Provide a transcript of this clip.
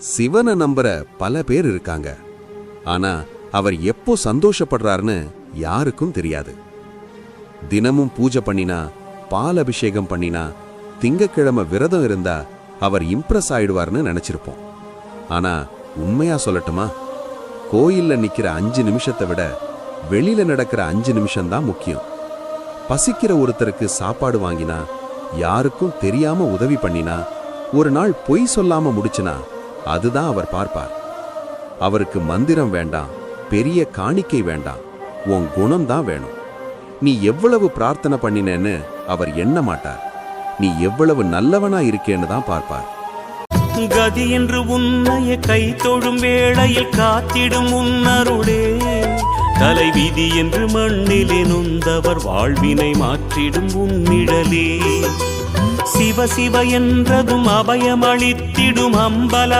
சிவனை நம்புற பல பேர் இருக்காங்க. ஆனா அவர் எப்போ சந்தோஷப்படுறாருன்னு யாருக்கும் தெரியாது. தினமும் பூஜை பண்ணினா, பால் அபிஷேகம் பண்ணினா, திங்கக்கிழமை விரதம் இருந்தா அவர் இம்ப்ரெஸ் ஆயிடுவார்னு நினைச்சிருப்போம். ஆனா உண்மையா சொல்லட்டுமா, கோயில்ல நிக்கிற 5 நிமிஷத்தை விட வெளியில நடக்கிற 5 நிமிஷம்தான் முக்கியம். பசிக்கிற ஒருத்தருக்கு சாப்பாடு வாங்கினா, யாருக்கும் தெரியாம உதவி பண்ணினா, ஒரு நாள் பொய் சொல்லாம முடிச்சுனா, அதுதான் அவர் பார்ப்பார். அவருக்கு மந்திரம் வேண்டாம், பெரிய காணிக்கை வேண்டாம், உன் குணம்தான் வேணும். நீ எவ்வளவு பிரார்த்தனை பண்ணினேன்னு அவர் எண்ண மாட்டார். நீ எவ்வளவு நல்லவனா இருக்கேன்னு தான் பார்ப்பார். கதி என்று உன்னைய கை தொழும் வேளையில் காத்திடும் உன்னருளே, தலைவிதி என்று மண்ணிலே நொந்தவர் வாழ்வினை மாற்றிடும் உன்னிழலே, சிவ சிவ என்றதும் அபயமளித்திடும் அம்பல